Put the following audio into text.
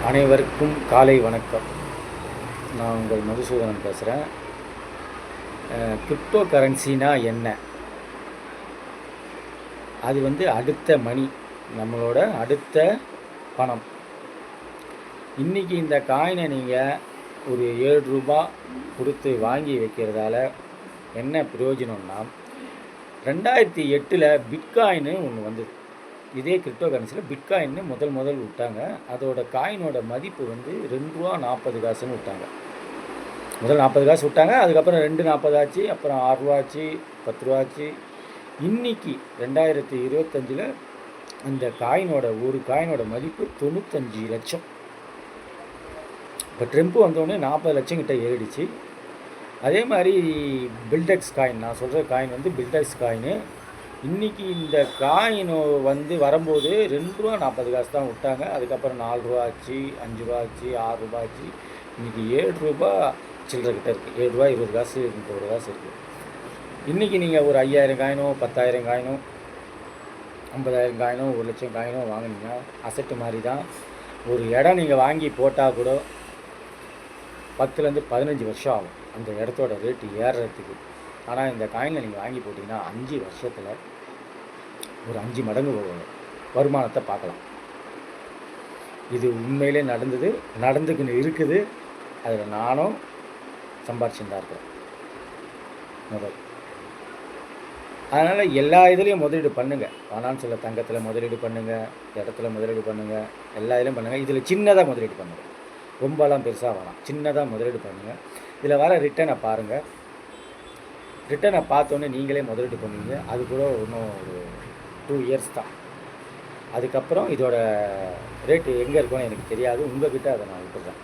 அனைவருக்கும் காலை வணக்கம். நான் உங்கள் மதுசூதனன் பேசுகிறேன். கிரிப்டோ கரன்சினா என்ன? அது அடுத்த மணி, நம்மளோட அடுத்த பணம். இன்றைக்கி இந்த காயினை நீங்கள் ஒரு ரூபா கொடுத்து வாங்கி வைக்கிறதால என்ன பிரயோஜனம்னா, 2008 பிட்காயின்னு ஒன்று வந்தது. இதே கிரிப்டோ கரன்சியில் பிட்காயின்னு முதல் விட்டாங்க. அதோட காயினோட மதிப்பு $2.40 விட்டாங்க. முதல் 40 காசு விட்டாங்க, அதுக்கப்புறம் 2.40 ஆச்சு, அப்புறம் 6 ரூபா ஆச்சு, 10 ரூபா ஆச்சு. இன்றைக்கி 2025 அந்த காயினோட ஒரு காயினோட மதிப்பு 95 லட்சம். இப்போ ட்ரம்ப் வந்தோடனே 40 லட்சம் கிட்ட ஏறிடுச்சு. அதே மாதிரி பில்டெக்ஸ் காயின், நான் சொல்கிற காயின் பில்டெக்ஸ் காயின்னு. இன்றைக்கி இந்த காயின் வரும்போது $2.40 தான் விட்டாங்க. அதுக்கப்புறம் 4 ரூபா ஆச்சு, 5 ரூபா ஆச்சு, 6 ரூபா ஆச்சு. இன்றைக்கி 7 ரூபா சில்லற கிட்ட இருக்குது. 7 ரூபா 20 காசு 30 காசு இருக்குது. இன்றைக்கி நீங்கள் ஒரு 5000 காயினோ, 10,000 காயினோ, 50,000 காயினோ, 1 லட்சம் காயினோ வாங்கினீங்கன்னா அசட்டு மாதிரி தான். ஒரு இடம் நீங்கள் வாங்கி போட்டால் கூட 10லேருந்து 15 வருஷம் ஆகும் அந்த இடத்தோட ரேட்டு ஏறுறதுக்கு. ஆனால் இந்த காயினில் நீங்கள் வாங்கி போட்டிங்கன்னா 5 வருஷத்தில் ஒரு 5 மடங்கு வருமானத்தை பார்க்கலாம். இது உண்மையிலே நடந்துக்குன்னு இருக்குது. அதில் நானும் சம்பாரிச்சுன்னு தான் இருக்கிறேன் முதல். அதனால் எல்லா இதுலேயும் முதலீடு பண்ணுங்கள். ஃபினான்ஸில் தங்கத்தில் முதலீடு பண்ணுங்கள், இடத்துல முதலீடு பண்ணுங்கள், எல்லா இதுலேயும் பண்ணுங்கள். இதில் சின்னதாக முதலீடு பண்ணுங்கள், ரொம்பலாம் பெருசாக வேணாம். சின்னதாக முதலீடு பண்ணுங்கள். இதில் வர ரிட்டர்னை பாருங்கள். ரிட்டர்னை பார்த்தோன்னே நீங்களே முதலீடு பண்ணுவீங்க. அது கூட இன்னும் ஒரு 2 இயர்ஸ் தான். அதுக்கப்புறம் இதோட ரேட்டு எங்கே இருக்குன்னு எனக்கு தெரியாது. உங்கள்கிட்ட அதை நான் விட்டுறேன்.